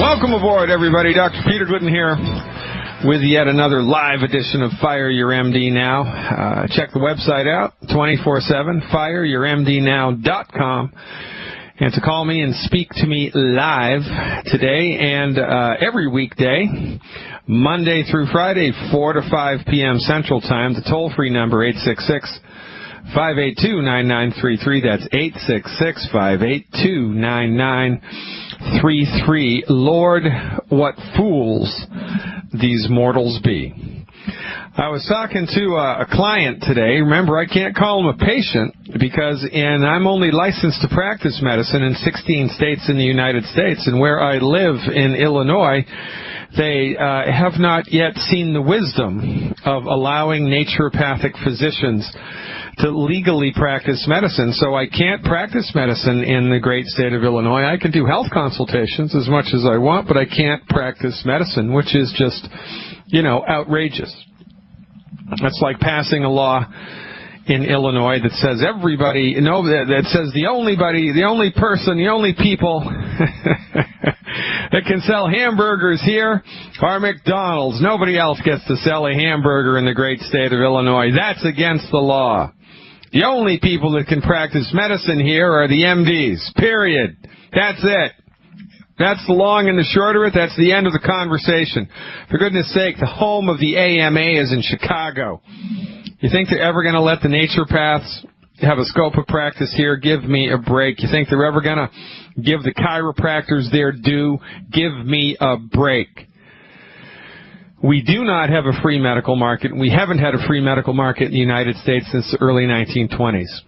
Welcome aboard, everybody. Dr. Peter Glidden here with yet another live edition of Fire Your MD Now. Check the website out, 24/7, fireyourmdnow.com. And to call me and speak to me live today and every weekday, Monday through Friday, 4 to 5 p.m. Central Time. The toll-free number, 866-582-9933. That's 866-582-9933. Lord, what fools these mortals be. I was talking to a client today. Remember, I can't call him a patient because I'm only licensed to practice medicine in 16 states in the United States. And where I live in Illinois, they have not yet seen the wisdom of allowing naturopathic physicians to legally practice medicine. So I can't practice medicine in the great state of Illinois. I can do health consultations as much as I want, but I can't practice medicine, which is just, outrageous. That's like passing a law in Illinois that says everybody, that says the only people that can sell hamburgers here are McDonald's. Nobody else gets to sell a hamburger in the great state of Illinois. That's against the law. The only people that can practice medicine here are the MDs, period. That's it. That's the long and the short of it. That's the end of the conversation. For goodness sake, the home of the AMA is in Chicago. You think they're ever going to let the naturopaths have a scope of practice here? Give me a break. You think they're ever going to give the chiropractors their due? Give me a break. We do not have a free medical market. We haven't had a free medical market in the United States since the early 1920s.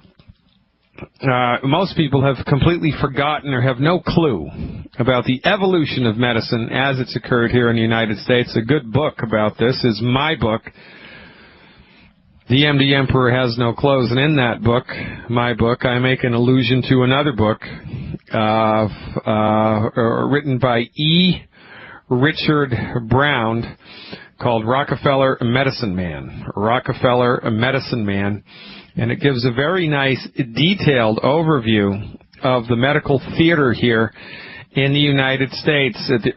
Most people have completely forgotten or have no clue about the evolution of medicine as it's occurred here in the United States. A good book about this is my book, The MD Emperor Has No Clothes. And in that book, my book, I make an allusion to another book written by E. Richard Brown called Rockefeller Medicine Man. Rockefeller Medicine Man. And it gives a very nice, detailed overview of the medical theater here in the United States in the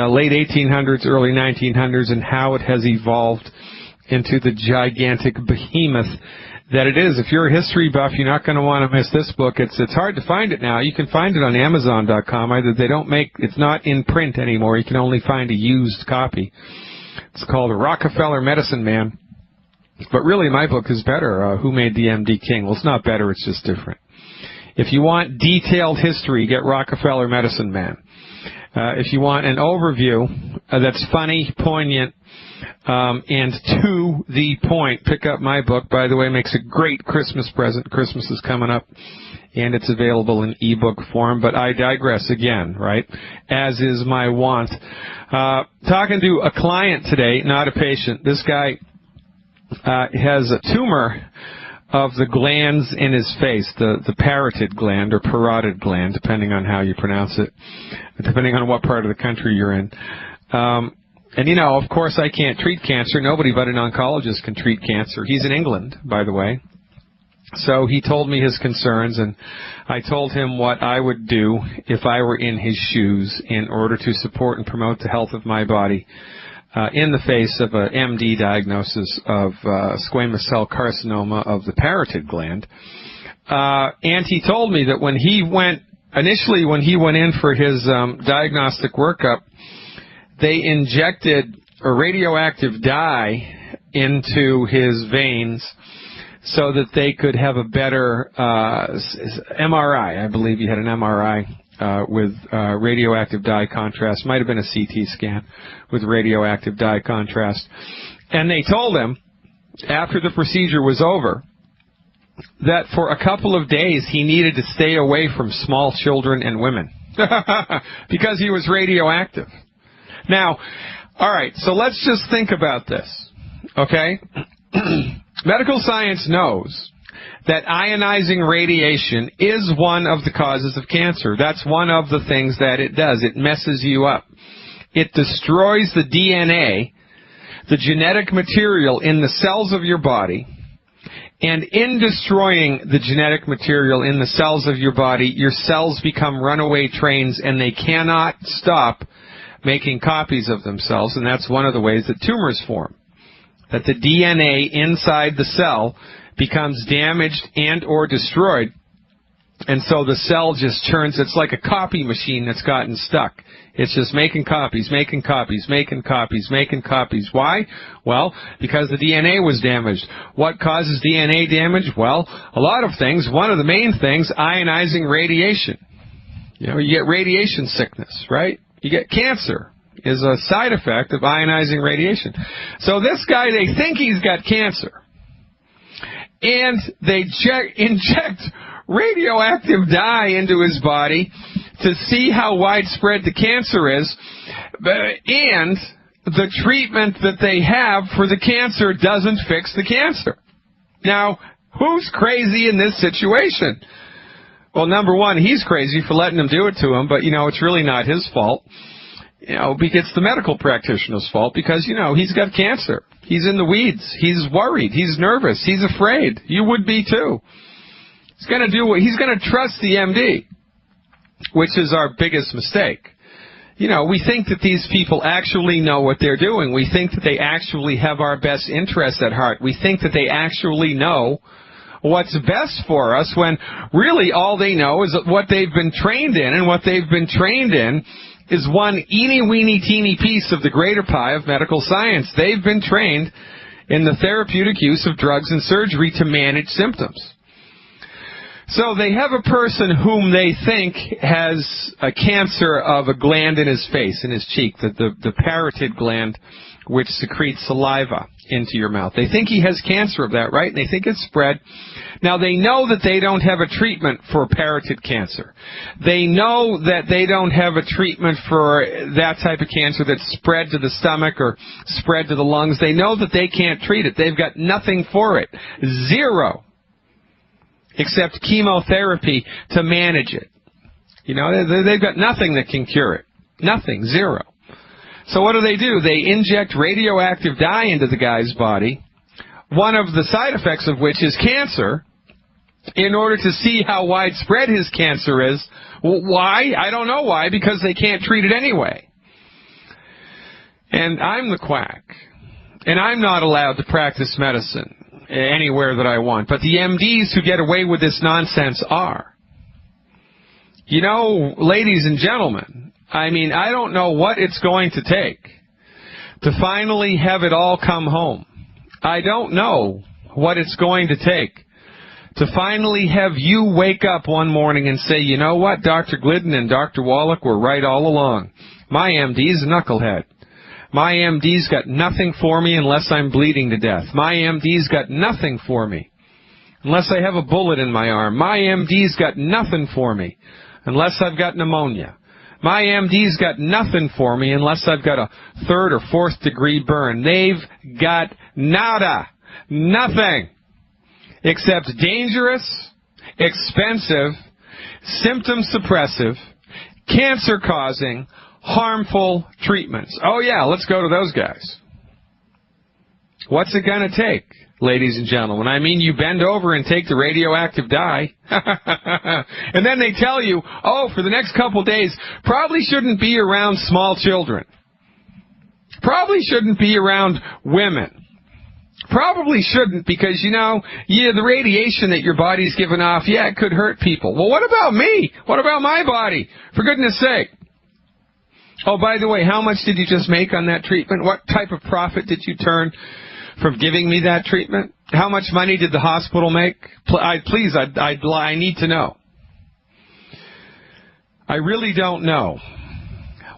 late 1800s, early 1900s, and how it has evolved into the gigantic behemoth that it is. If you're a history buff, you're not going to want to miss this book. It's hard to find it now. You can find it on Amazon.com. It's not in print anymore. You can only find a used copy. It's called Rockefeller Medicine Man. But really, my book is better. Who Made the MD King? Well, it's not better. It's just different. If you want detailed history, get Rockefeller Medicine Man. If you want an overview that's funny, poignant, and to the point, pick up my book. By the way, makes a great Christmas present. Christmas is coming up, and it's available in ebook form. But I digress again, right? As is my wont. Talking to a client today, not a patient. This guy has a tumor of the glands in his face, the parotid gland or parotid gland, depending on how you pronounce it, depending on what part of the country you're in. And, of course, I can't treat cancer. Nobody but an oncologist can treat cancer. He's in England, by the way. So he told me his concerns, and I told him what I would do if I were in his shoes in order to support and promote the health of my body in the face of an MD diagnosis of squamous cell carcinoma of the parotid gland. And he told me that when he went in for his diagnostic workup, they injected a radioactive dye into his veins so that they could have a better MRI. I believe he had an MRI with radioactive dye contrast. Might have been a CT scan with radioactive dye contrast. And they told him, after the procedure was over, that for a couple of days he needed to stay away from small children and women because he was radioactive. Now, all right, so let's just think about this, okay? Medical science knows that ionizing radiation is one of the causes of cancer. That's one of the things that it does. It messes you up. It destroys the DNA, the genetic material in the cells of your body, And in destroying the genetic material in the cells of your body, your cells become runaway trains, and they cannot stop making copies of themselves, and that's one of the ways that tumors form. That the DNA inside the cell becomes damaged and or destroyed, and so the cell just churns. It's like a copy machine that's gotten stuck. It's just making copies, making copies, making copies, making copies. Why? Well, because the DNA was damaged. What causes DNA damage? Well, a lot of things. One of the main things, ionizing radiation. You know, you get radiation sickness, right? You get cancer is a side effect of ionizing radiation. So this guy, they think he's got cancer. And they inject radioactive dye into his body to see how widespread the cancer is, and the treatment that they have for the cancer doesn't fix the cancer. Now, who's crazy in this situation? Well, number one, he's crazy for letting them do it to him, but, you know, it's really not his fault. You know, it's the medical practitioner's fault because, you know, he's got cancer. He's in the weeds. He's worried. He's nervous. He's afraid. You would be too. He's going to trust the MD, which is our biggest mistake. You know, we think that these people actually know what they're doing. We think that they actually have our best interests at heart. We think that they actually know what's best for us, when really all they know is what they've been trained in, and what they've been trained in is one eeny-weeny-teeny piece of the greater pie of medical science. They've been trained in the therapeutic use of drugs and surgery to manage symptoms. So they have a person whom they think has a cancer of a gland in his face, in his cheek, the parotid gland, which secretes saliva into your mouth. They think he has cancer of that, right? And they think it's spread. Now, they know that they don't have a treatment for parotid cancer. They know that they don't have a treatment for that type of cancer that's spread to the stomach or spread to the lungs. They know that they can't treat it. They've got nothing for it. Zero. Except chemotherapy to manage it. You know, they've got nothing that can cure it. Nothing. Zero. So what do? They inject radioactive dye into the guy's body, one of the side effects of which is cancer, in order to see how widespread his cancer is. Why? I don't know why, because they can't treat it anyway. And I'm the quack. And I'm not allowed to practice medicine anywhere that I want. But the MDs who get away with this nonsense are. You know, ladies and gentlemen, I mean, I don't know what it's going to take to finally have it all come home. I don't know what it's going to take to finally have you wake up one morning and say, you know what, Dr. Glidden and Dr. Wallach were right all along. My MD's a knucklehead. My MD's got nothing for me unless I'm bleeding to death. My MD's got nothing for me unless I have a bullet in my arm. My MD's got nothing for me unless I've got pneumonia. My MD's got nothing for me unless I've got a 3rd or 4th degree burn. They've got nada, nothing, except dangerous, expensive, symptom suppressive, cancer-causing, harmful treatments. Oh yeah, let's go to those guys. What's it going to take, ladies and gentlemen? I mean, you bend over and take the radioactive dye, and then they tell you, oh, for the next couple days, probably shouldn't be around small children. Probably shouldn't be around women. Probably shouldn't because, you know, the radiation that your body's giving off, it could hurt people. Well, what about me? What about my body? For goodness sake. Oh, by the way, how much did you just make on that treatment? What type of profit did you turn from giving me that treatment? How much money did the hospital make? Please, I need to know. I really don't know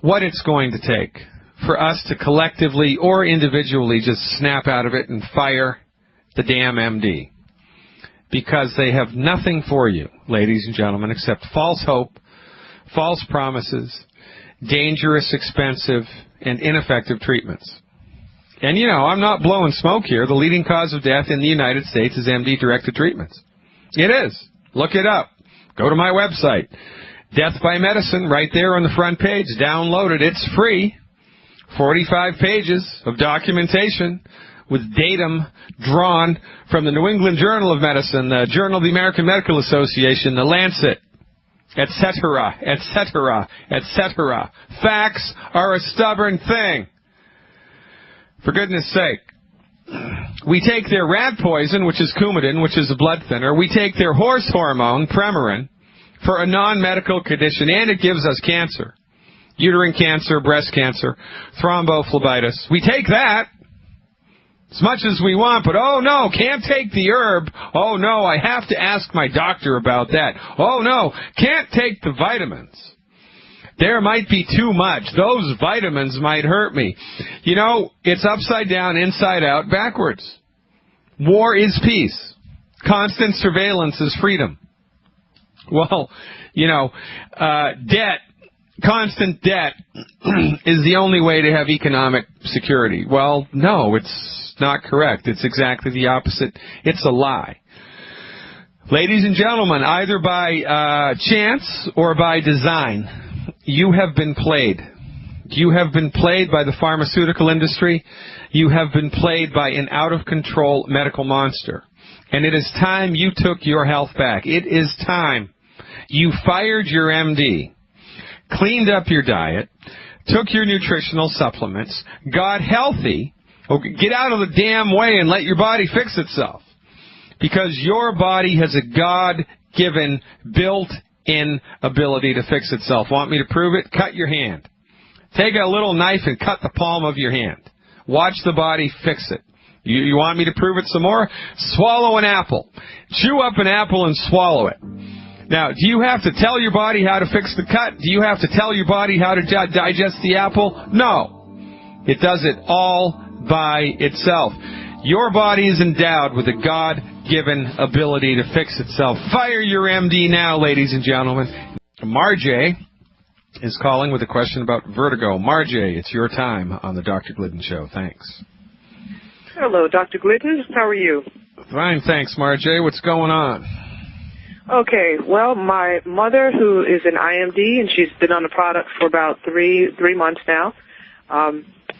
what it's going to take for us to collectively or individually just snap out of it and fire the damn MD. Because they have nothing for you, ladies and gentlemen, except false hope, false promises, dangerous, expensive, and ineffective treatments. And, you know, I'm not blowing smoke here. The leading cause of death in the United States is MD-directed treatments. It is. Look it up. Go to my website. Death by Medicine, right there on the front page. Download it. It's free. 45 pages of documentation with datum drawn from the New England Journal of Medicine, the Journal of the American Medical Association, the Lancet, etc., etc., etc. Facts are a stubborn thing. For goodness sake. We take their rat poison, which is Coumadin, which is a blood thinner. We take their horse hormone, Premarin, for a non-medical condition, and it gives us cancer. Uterine cancer, breast cancer, thrombophlebitis. We take that as much as we want, but oh no, can't take the herb. Oh no, I have to ask my doctor about that. Oh no, can't take the vitamins. There might be too much. Those vitamins might hurt me. You know, it's upside down, inside out, backwards. War is peace. Constant surveillance is freedom. Well, you know, debt, constant debt is the only way to have economic security. Well, no, it's not correct. It's exactly the opposite. It's a lie. Ladies and gentlemen, either by chance or by design, you have been played. You have been played by the pharmaceutical industry. You have been played by an out-of-control medical monster. And it is time you took your health back. It is time. You fired your MD, cleaned up your diet, took your nutritional supplements, got healthy. Get out of the damn way and let your body fix itself. Because your body has a God-given, built-in ability to fix itself. Want me to prove it? Cut your hand. Take a little knife and cut the palm of your hand. Watch the body fix it. You want me to prove it some more? Swallow an apple. Chew up an apple and swallow it. Now, do you have to tell your body how to fix the cut? Do you have to tell your body how to digest the apple? No. It does it all by itself. Your body is endowed with a God-given ability to fix itself. Fire your MD now, ladies and gentlemen. Marjay is calling with a question about vertigo. Marjay, it's your time on the Dr. Glidden Show. Thanks. Hello, Dr. Glidden. How are you? Fine, thanks, Marjay. What's going on? Okay, well, my mother, who is an IMD, and she's been on the product for about three months now,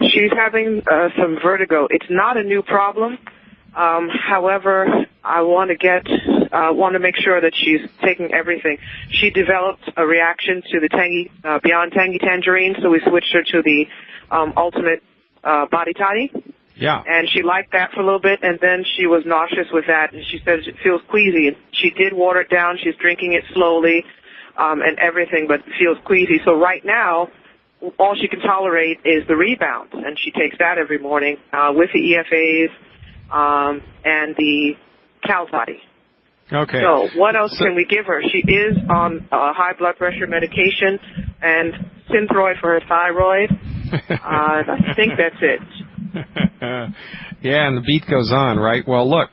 she's having some vertigo. It's not a new problem. However, I want to make sure that she's taking everything. She developed a reaction to the Beyond Tangy Tangerine, so we switched her to the Ultimate Body Toddy. Yeah. And she liked that for a little bit, and then she was nauseous with that, and she said it feels queasy. And she did water it down. She's drinking it slowly and everything, but it feels queasy. So right now, all she can tolerate is the Rebound, and she takes that every morning with the EFAs and the Cal Toddy. Okay. So what else can we give her? She is on high blood pressure medication and Synthroid for her thyroid. I think that's it. Yeah, and the beat goes on, right? Well, look,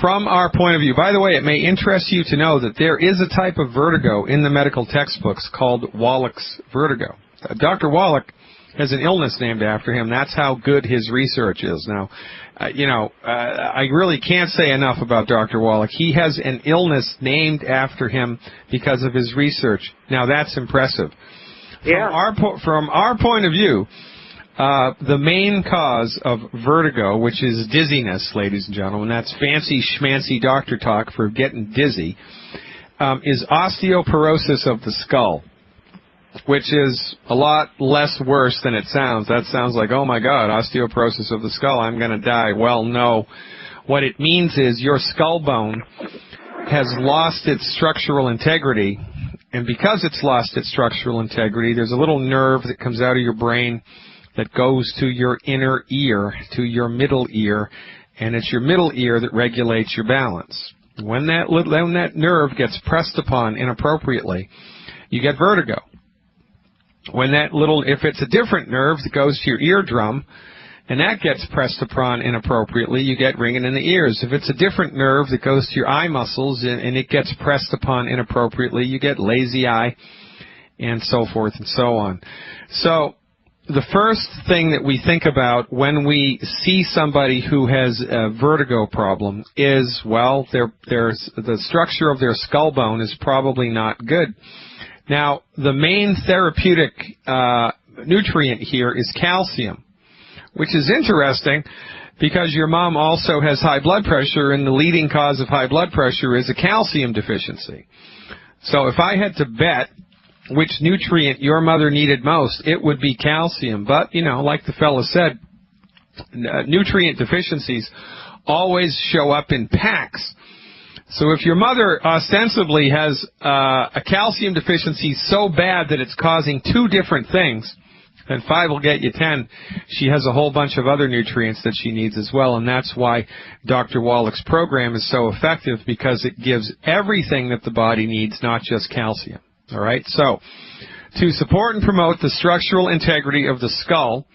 from our point of view, by the way, it may interest you to know that there is a type of vertigo in the medical textbooks called Wallach's vertigo. Dr. Wallach has an illness named after him. That's how good his research is. Now, I really can't say enough about Dr. Wallach. He has an illness named after him because of his research. Now, that's impressive. Yeah. From our point of view, the main cause of vertigo, which is dizziness, ladies and gentlemen, that's fancy schmancy doctor talk for getting dizzy, is osteoporosis of the skull, which is a lot less worse than it sounds. That sounds like, oh my God, osteoporosis of the skull, I'm going to die. Well, no. What it means is your skull bone has lost its structural integrity, and because it's lost its structural integrity, there's a little nerve that comes out of your brain that goes to your inner ear, to your middle ear, and it's your middle ear that regulates your balance. When that nerve gets pressed upon inappropriately, you get vertigo. If it's a different nerve that goes to your eardrum, and that gets pressed upon inappropriately, you get ringing in the ears. If it's a different nerve that goes to your eye muscles and it gets pressed upon inappropriately, you get lazy eye, and so forth and so on. So the first thing that we think about when we see somebody who has a vertigo problem is, well, the structure of their skull bone is probably not good. Now, the main therapeutic nutrient here is calcium, which is interesting because your mom also has high blood pressure, and the leading cause of high blood pressure is a calcium deficiency. So if I had to bet which nutrient your mother needed most, it would be calcium. But, like the fellow said, nutrient deficiencies always show up in packs. So if your mother ostensibly has a calcium deficiency so bad that it's causing two different things, then 5 will get you 10. She has a whole bunch of other nutrients that she needs as well, and that's why Dr. Wallach's program is so effective, because it gives everything that the body needs, not just calcium. All right? So, to support and promote the structural integrity of the skull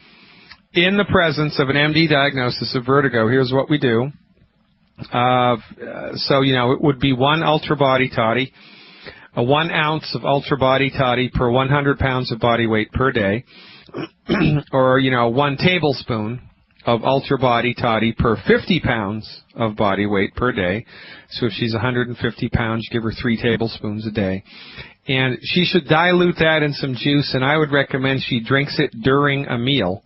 in the presence of an MD diagnosis of vertigo, here's what we do. It would be 1 ultra body toddy, 1 ounce of ultra body toddy per 100 pounds of body weight per day, or, 1 tablespoon of ultra body toddy per 50 pounds of body weight per day. So if she's 150 pounds, give her 3 tablespoons a day. And she should dilute that in some juice, and I would recommend she drinks it during a meal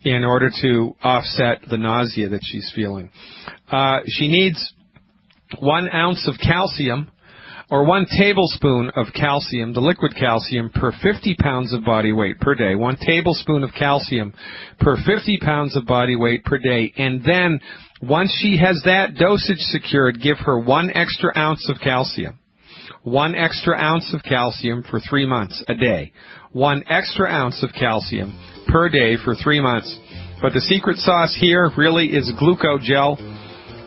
in order to offset the nausea that she's feeling. She needs 1 ounce of calcium, or 1 tablespoon of calcium, the liquid calcium, per 50 pounds of body weight per day. 1 tablespoon of calcium per 50 pounds of body weight per day. And then, once she has that dosage secured, give her 1 extra ounce of calcium. 1 extra ounce of calcium for 3 months a day. 1 extra ounce of calcium per day for 3 months. But the secret sauce here really is glucogel.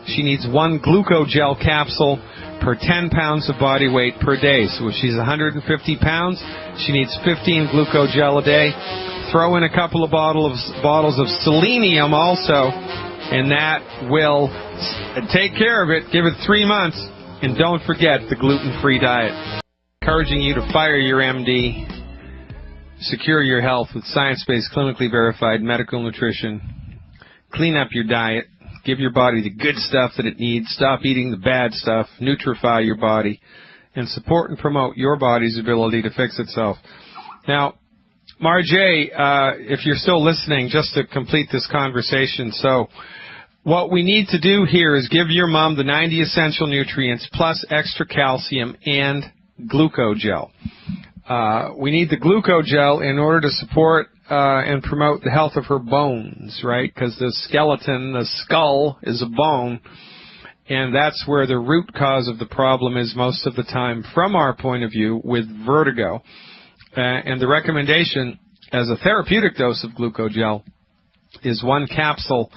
She needs 1 glucogel capsule per 10 pounds of body weight per day. So if she's 150 pounds, she needs 15 glucogel a day. Throw in a couple of bottles of selenium also, and that will take care of it. Give it 3 months, and don't forget the gluten-free diet. Encouraging you to fire your MD, secure your health with science-based, clinically verified medical nutrition, clean up your diet, give your body the good stuff that it needs, stop eating the bad stuff, nutrify your body, and support and promote your body's ability to fix itself. Now, Marjay, if you're still listening, just to complete this conversation, so what we need to do here is give your mom the 90 essential nutrients plus extra calcium and glucogel. We need the glucogel in order to support and promote the health of her bones, right? Because the skeleton, the skull, is a bone, and that's where the root cause of the problem is most of the time, from our point of view, with vertigo. And the recommendation as a therapeutic dose of glucogel is 1 capsule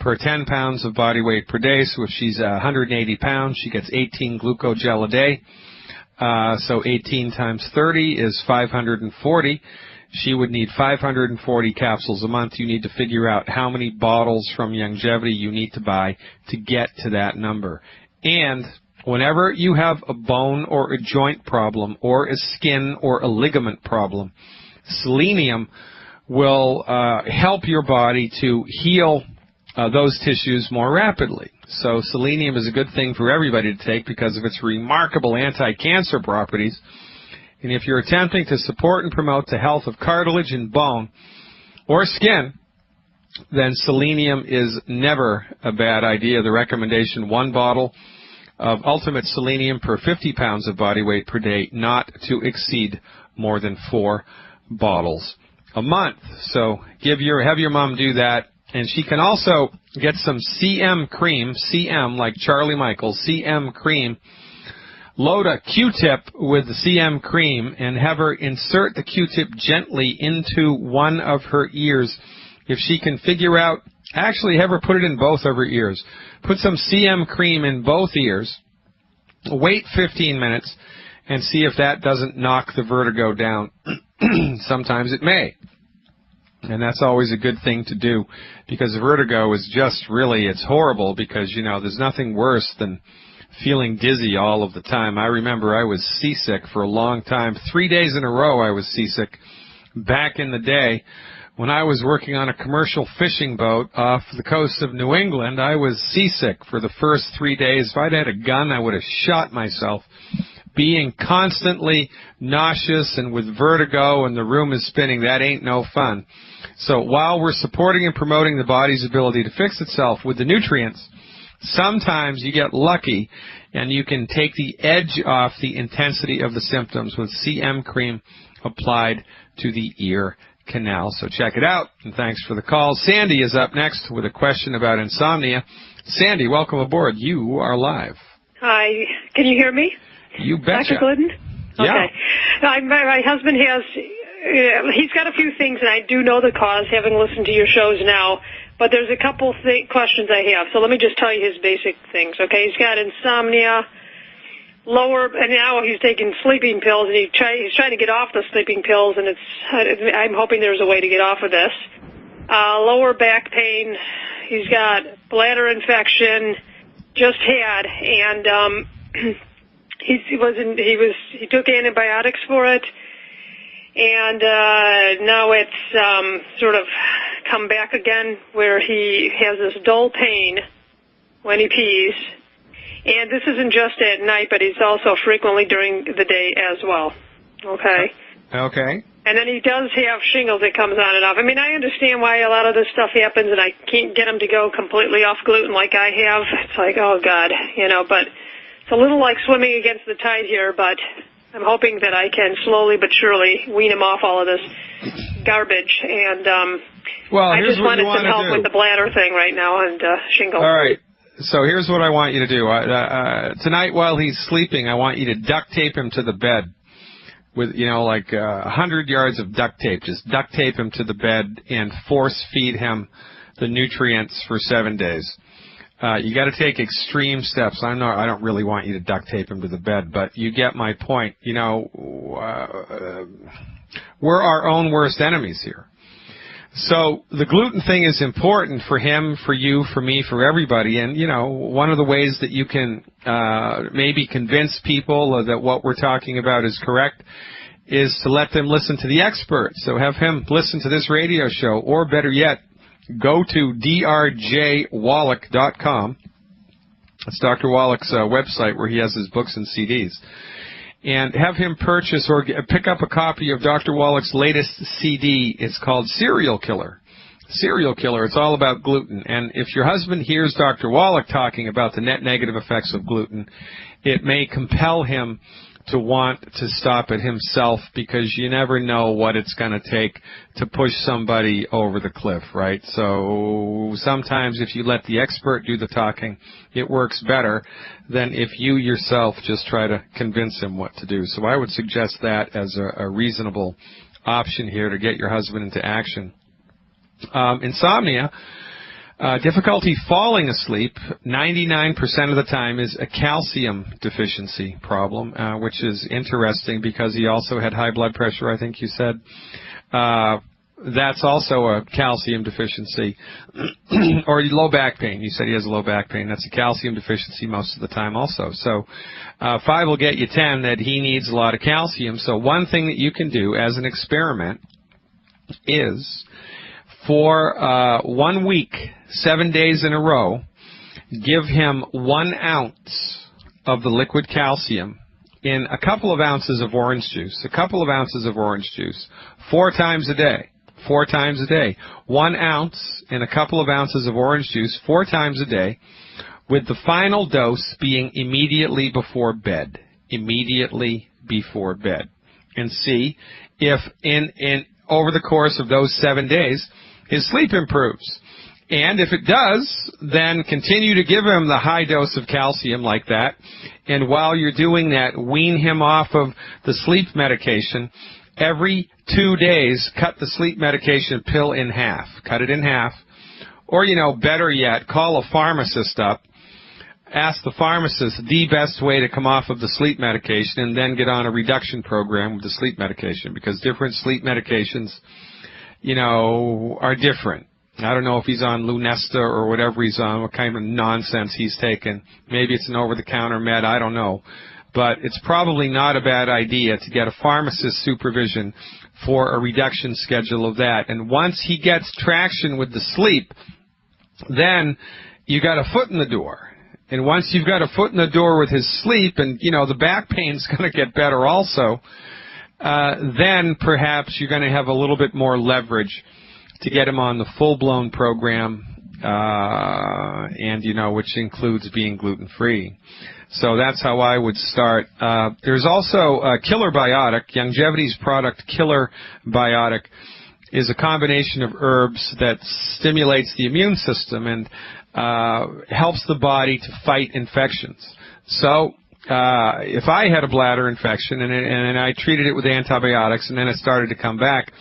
per 10 pounds of body weight per day. So if she's 180 pounds, she gets 18 glucogel a day. So 18 times 30 is 540. She would need 540 capsules a month. You need to figure out how many bottles from Longevity you need to buy to get to that number. And whenever you have a bone or a joint problem or a skin or a ligament problem, selenium will help your body to heal those tissues more rapidly. So selenium is a good thing for everybody to take because of its remarkable anti-cancer properties. And if you're attempting to support and promote the health of cartilage and bone or skin, then selenium is never a bad idea. The recommendation, 1 bottle of ultimate selenium per 50 pounds of body weight per day, not to exceed more than 4 bottles a month. So have your mom do that. And she can also get some CM cream, CM like Charlie Michaels, CM cream. Load a Q-tip with the CM cream and have her insert the Q-tip gently into one of her ears. If she can figure out, actually have her put it in both of her ears. Put some CM cream in both ears. Wait 15 minutes and see if that doesn't knock the vertigo down. Sometimes it may. And that's always a good thing to do, because vertigo is just really, it's horrible, because, there's nothing worse than feeling dizzy all of the time. I remember I was seasick for a long time. 3 days in a row I was seasick back in the day when I was working on a commercial fishing boat off the coast of New England. I was seasick for the first 3 days. If I'd had a gun, I would have shot myself. being constantly nauseous and with vertigo and the room is spinning, that ain't no fun. So while we're supporting and promoting the body's ability to fix itself with the nutrients, sometimes you get lucky and you can take the edge off the intensity of the symptoms with CM cream applied to the ear canal. So check it out, and thanks for the call. Sandy is up next with a question about insomnia. Sandy, welcome aboard. You are live. Hi. Can you hear me? You betcha. Dr. Glidden? Yeah. Okay. My husband has, he's got a few things, and I do know the cause, having listened to your shows now, but there's a couple questions I have. So let me just tell you his basic things, okay? He's got insomnia, and now he's taking sleeping pills, and he's trying to get off the sleeping pills, and I'm hoping there's a way to get off of this. Lower back pain. He's got bladder infection, just had, and he took antibiotics for it, and now it's sort of come back again, where he has this dull pain when he pees, and this isn't just at night, but it's also frequently during the day as well. Okay. Okay. And then he does have shingles that comes on and off. I mean, I understand why a lot of this stuff happens, and I can't get him to go completely off gluten like I have. It's like, oh, God, but it's a little like swimming against the tide here, but I'm hoping that I can slowly but surely wean him off all of this garbage. And I just wanted some help with the bladder thing right now and shingles. All right. So here's what I want you to do. Tonight while he's sleeping, I want you to duct tape him to the bed with, 100 yards of duct tape. Just duct tape him to the bed and force feed him the nutrients for 7 days. You got to take extreme steps. I don't really want you to duct tape him to the bed, but you get my point. We're our own worst enemies here. So the gluten thing is important for him, for you, for me, for everybody. And, one of the ways that you can maybe convince people that what we're talking about is correct is to let them listen to the experts. So have him listen to this radio show, or better yet, go to drjwallach.com. It's Dr. Wallach's website where he has his books and CDs. And have him purchase or pick up a copy of Dr. Wallach's latest CD. It's called Serial Killer. Serial Killer. It's all about gluten. And if your husband hears Dr. Wallach talking about the net negative effects of gluten, it may compel him to want to stop it himself, because you never know what it's going to take to push somebody over the cliff, right? So sometimes if you let the expert do the talking, it works better than if you yourself just try to convince him what to do. So I would suggest that as a reasonable option here to get your husband into action. Insomnia. Difficulty falling asleep, 99% of the time, is a calcium deficiency problem, which is interesting because he also had high blood pressure, I think you said. That's also a calcium deficiency. Or low back pain. You said he has low back pain. That's a calcium deficiency most of the time also. So 5 will get you 10 that he needs a lot of calcium. So one thing that you can do as an experiment is for 1 week, 7 days in a row, give him 1 ounce of the liquid calcium in a couple of ounces of orange juice, 4 times a day. 4 times a day. 1 ounce in a couple of ounces of orange juice 4 times a day, with the final dose being immediately before bed. Immediately before bed. And see if in over the course of those 7 days, his sleep improves. And if it does, then continue to give him the high dose of calcium like that. And while you're doing that, wean him off of the sleep medication. Every 2 days, cut the sleep medication pill in half. Cut it in half. Or, better yet, call a pharmacist up. Ask the pharmacist the best way to come off of the sleep medication, and then get on a reduction program with the sleep medication, because different sleep medications, are different. I don't know if he's on Lunesta or whatever he's on, what kind of nonsense he's taken. Maybe it's an over-the-counter med, I don't know. But it's probably not a bad idea to get a pharmacist's supervision for a reduction schedule of that. And once he gets traction with the sleep, then you got a foot in the door. And once you've got a foot in the door with his sleep, and, the back pain's going to get better also, then perhaps you're going to have a little bit more leverage to get him on the full-blown program, and, which includes being gluten-free. So that's how I would start. There's also Killer Biotic. Longevity's product Killer Biotic is a combination of herbs that stimulates the immune system and helps the body to fight infections. So if I had a bladder infection and I treated it with antibiotics and then it started to come back,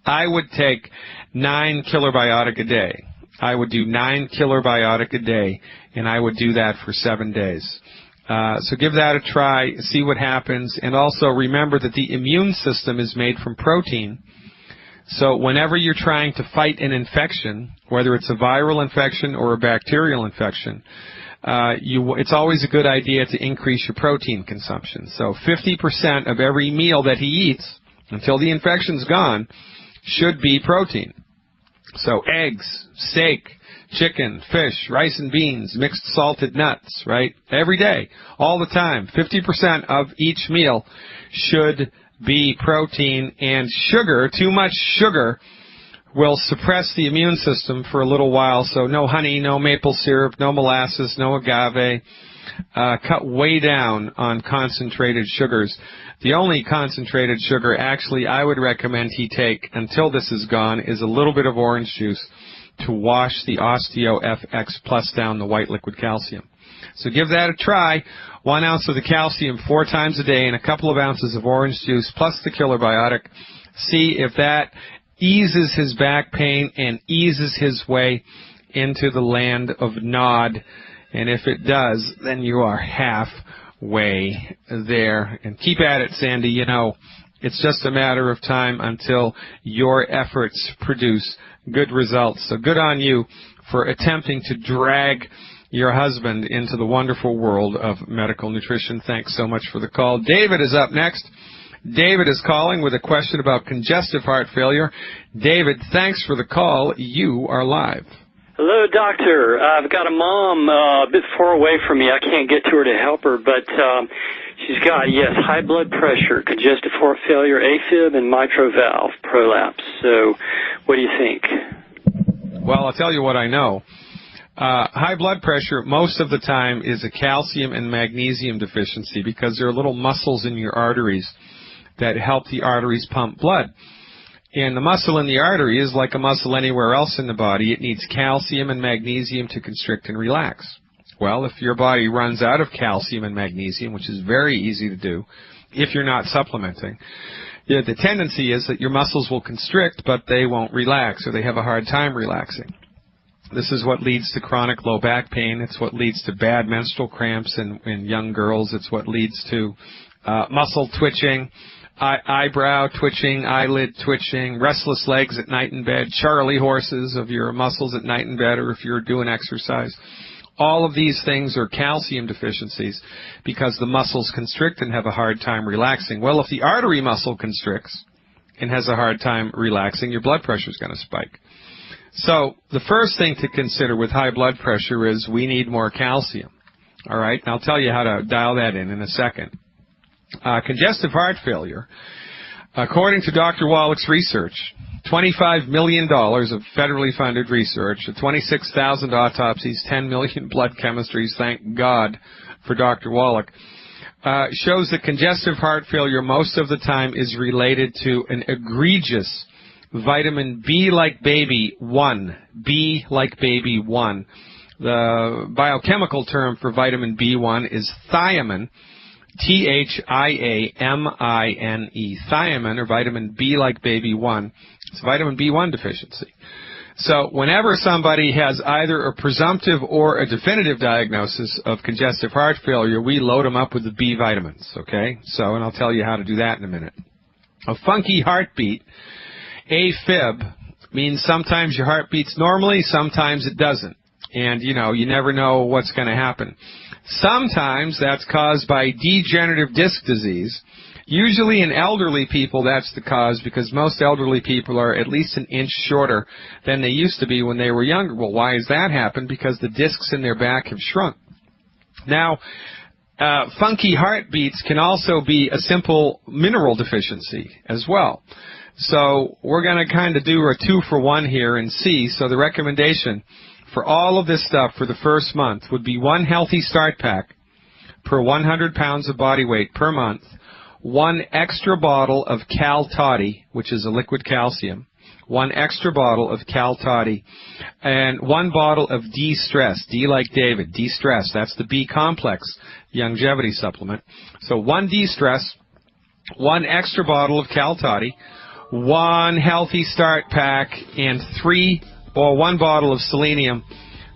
I would take 9 Killer Biotic a day. I would do 9 Killer Biotic a day, and I would do that for 7 days. So give that a try, see what happens, and also remember that the immune system is made from protein. So whenever you're trying to fight an infection, whether it's a viral infection or a bacterial infection, it's always a good idea to increase your protein consumption. So 50% of every meal that he eats, until the infection's gone, should be protein. So eggs, steak, chicken, fish, rice and beans, mixed salted nuts, right? Every day, all the time. 50% of each meal should be protein, and sugar, too much sugar, will suppress the immune system for a little while. So no honey, no maple syrup, no molasses, no agave. Cut way down on concentrated sugars. The only concentrated sugar actually I would recommend he take until this is gone is a little bit of orange juice to wash the Osteo-FX Plus down, the white liquid calcium. So give that a try. 1 ounce of the calcium 4 times a day and a couple of ounces of orange juice plus the Killer Biotic. See if that eases his back pain and eases his way into the land of Nod. And if it does, then you are halfway there. And keep at it, Sandy. It's just a matter of time until your efforts produce good results. So good on you for attempting to drag your husband into the wonderful world of medical nutrition. Thanks so much for the call. David is up next. David is calling with a question about congestive heart failure. David, thanks for the call. You are live. Hello, doctor. I've got a mom a bit far away from me. I can't get to her to help her, but she's got, high blood pressure, congestive heart failure, AFib, and mitral valve prolapse. So what do you think? Well, I'll tell you what I know. High blood pressure most of the time is a calcium and magnesium deficiency because there are little muscles in your arteries that help the arteries pump blood. And the muscle in the artery is like a muscle anywhere else in the body. It needs calcium and magnesium to constrict and relax. Well, if your body runs out of calcium and magnesium, which is very easy to do if you're not supplementing, the tendency is that your muscles will constrict, but they won't relax, or they have a hard time relaxing. This is what leads to chronic low back pain. It's what leads to bad menstrual cramps in young girls. It's what leads to muscle twitching, eyebrow twitching, eyelid twitching, restless legs at night in bed, Charlie horses of your muscles at night in bed, or if you're doing exercise. All of these things are calcium deficiencies because the muscles constrict and have a hard time relaxing. Well, if the artery muscle constricts and has a hard time relaxing, your blood pressure is going to spike. So the first thing to consider with high blood pressure is we need more calcium. All right, and I'll tell you how to dial that in a second. Congestive heart failure, according to Dr. Wallach's research, $25 million of federally funded research, 26,000 autopsies, 10 million blood chemistries, thank God for Dr. Wallach, shows that congestive heart failure most of the time is related to an egregious vitamin B like baby 1. B like baby 1. The biochemical term for vitamin B1 is thiamine. Thiamine, thiamine, or vitamin B like baby 1. It's vitamin B1 deficiency. So whenever somebody has either a presumptive or a definitive diagnosis of congestive heart failure, we load them up with the B vitamins, okay? So, and I'll tell you how to do that in a minute. A funky heartbeat, AFib, means sometimes your heart beats normally, sometimes it doesn't. And, you never know what's going to happen. Sometimes that's caused by degenerative disc disease. Usually in elderly people, that's the cause because most elderly people are at least an inch shorter than they used to be when they were younger. Well, why has that happened? Because the discs in their back have shrunk. Now, funky heartbeats can also be a simple mineral deficiency as well. So we're going to kind of do a 2-for-1 here and see. So the recommendation for all of this stuff for the first month would be 1 healthy start pack per 100 pounds of body weight per month, 1 extra bottle of Cal Toddy, which is a liquid calcium, 1 extra bottle of Cal Toddy, and 1 bottle of D-Stress, D like David, D-Stress, that's the B complex longevity supplement. So 1 D-Stress, 1 extra bottle of Cal Toddy, 1 healthy start pack, and 1 bottle of selenium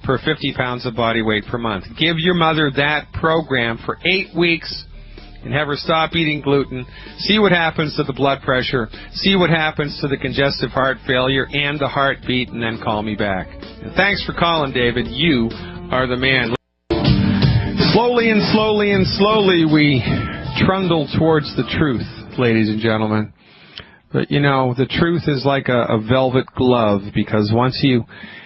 per 50 pounds of body weight per month. Give your mother that program for 8 weeks and have her stop eating gluten. See what happens to the blood pressure. See what happens to the congestive heart failure and the heartbeat, and then call me back. And thanks for calling, David. You are the man. Slowly and slowly and slowly we trundle towards the truth, ladies and gentlemen. But, you know, the truth is like a velvet glove, because once you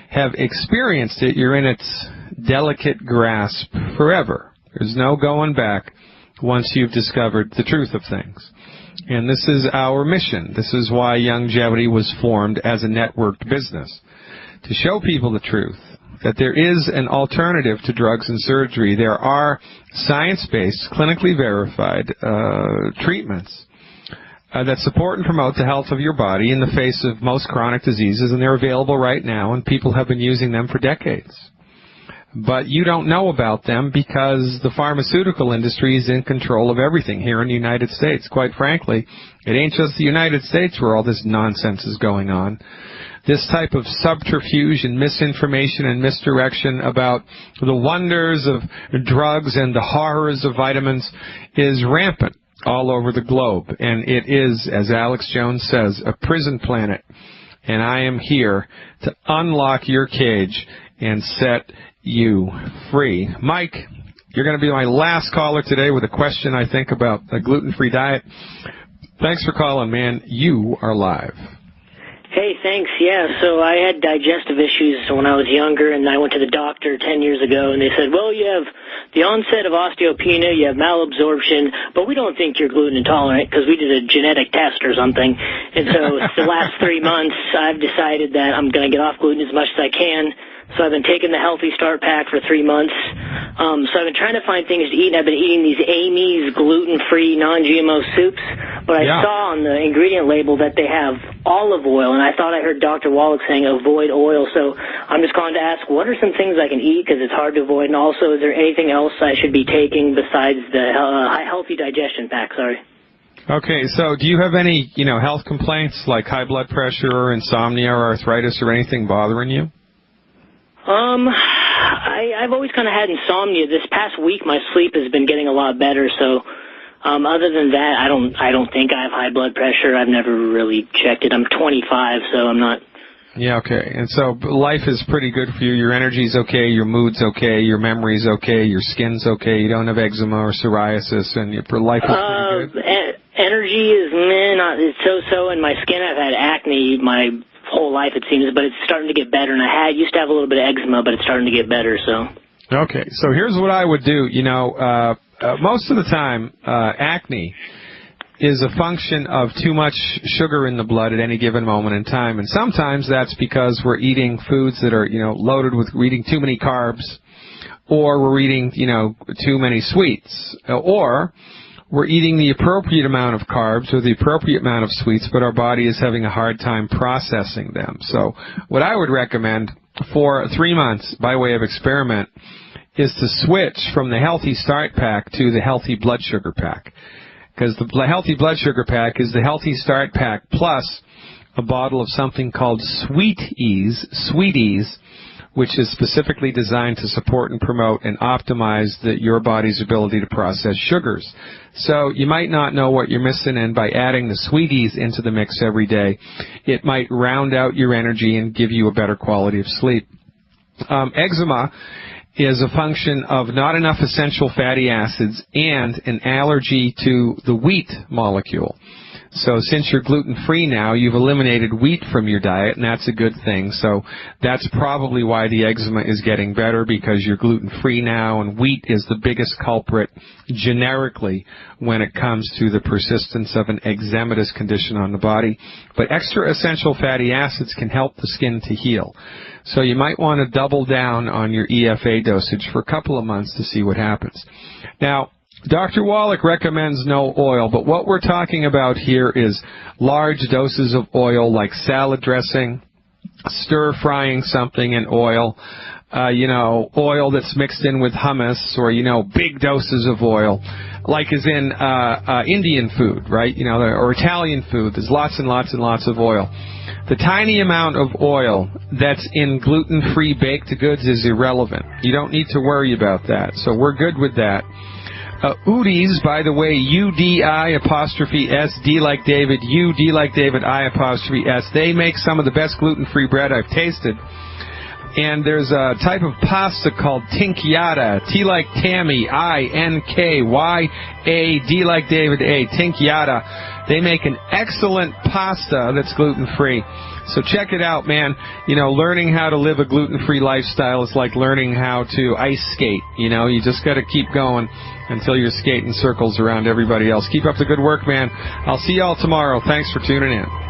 have experienced it, you're in its delicate grasp forever. There's no going back once you've discovered the truth of things. And this is our mission. This is why Longevity was formed as a networked business, to show people the truth, that there is an alternative to drugs and surgery. There are science-based, clinically verified treatments that support and promote the health of your body in the face of most chronic diseases, and they're available right now, and people have been using them for decades. But you don't know about them because the pharmaceutical industry is in control of everything here in the United States. Quite frankly, it ain't just the United States where all this nonsense is going on. This type of subterfuge and misinformation and misdirection about the wonders of drugs and the horrors of vitamins is rampant all over the globe. And it is, as Alex Jones says, a prison planet. And I am here to unlock your cage and set you free. Mike, you're going to be my last caller today with a question, I think, about a gluten-free diet. Thanks for calling, man. You are live. Hey, thanks. Yeah, so I had digestive issues when I was younger, and I went to the doctor 10 years ago, and they said, well, you have the onset of osteopenia, you have malabsorption, but we don't think you're gluten intolerant because we did a genetic test or something. And so the last 3 months, I've decided that I'm going to get off gluten as much as I can. So I've been taking the Healthy Start Pack for 3 months. So I've been trying to find things to eat, and I've been eating these Amy's gluten-free, non-GMO soups. But I saw on the ingredient label that they have olive oil, and I thought I heard Dr. Wallach saying avoid oil. So I'm just calling to ask, what are some things I can eat because it's hard to avoid? And also, is there anything else I should be taking besides the Healthy Digestion Pack? Sorry. Okay, so do you have any, health complaints like high blood pressure or insomnia or arthritis or anything bothering you? I've always kind of had insomnia. This past week, my sleep has been getting a lot better. So, other than that, I don't think I have high blood pressure. I've never really checked it. I'm 25, so I'm not. Yeah, okay. And so life is pretty good for you. Your energy's okay. Your mood's okay. Your memory's okay. Your skin's okay. You don't have eczema or psoriasis, and your life is pretty good. Energy is it's so-so, and my skin. I've had acne my whole life, it seems, but it's starting to get better. And I used to have a little bit of eczema, but it's starting to get better. So. Okay, so here's what I would do. Most of the time, acne is a function of too much sugar in the blood at any given moment in time, and sometimes that's because we're eating foods that are, loaded with, we're eating too many carbs, or we're eating, too many sweets, or we're eating the appropriate amount of carbs or the appropriate amount of sweets, but our body is having a hard time processing them. So what I would recommend for 3 months by way of experiment is to switch from the Healthy Start Pack to the Healthy Blood Sugar Pack. Because the Healthy Blood Sugar Pack is the Healthy Start Pack plus a bottle of something called Sweeties, which is specifically designed to support and promote and optimize your body's ability to process sugars. So you might not know what you're missing, and by adding the Sweeties into the mix every day, it might round out your energy and give you a better quality of sleep. Eczema is a function of not enough essential fatty acids and an allergy to the wheat molecule. So since you're gluten-free now, you've eliminated wheat from your diet, and that's a good thing. So that's probably why the eczema is getting better, because you're gluten-free now, and wheat is the biggest culprit generically when it comes to the persistence of an eczematous condition on the body. But extra essential fatty acids can help the skin to heal. So you might want to double down on your EFA dosage for a couple of months to see what happens. Now, Dr. Wallach recommends no oil, but what we're talking about here is large doses of oil, like salad dressing, stir-frying something in oil, oil that's mixed in with hummus, or, big doses of oil, like is in Indian food, right? Or Italian food. There's lots and lots and lots of oil. The tiny amount of oil that's in gluten-free baked goods is irrelevant. You don't need to worry about that. So we're good with that. Udi's, by the way, UDI''S, D like David, UD like David, I''S. They make some of the best gluten-free bread I've tasted. And there's a type of pasta called tinkyada, T like Tammy, I-N-K-Y-A, D like David, A, tinkyada. They make an excellent pasta that's gluten-free. So check it out, man. Learning how to live a gluten-free lifestyle is like learning how to ice skate. You just got to keep going until you're skating circles around everybody else. Keep up the good work, man. I'll see you all tomorrow. Thanks for tuning in.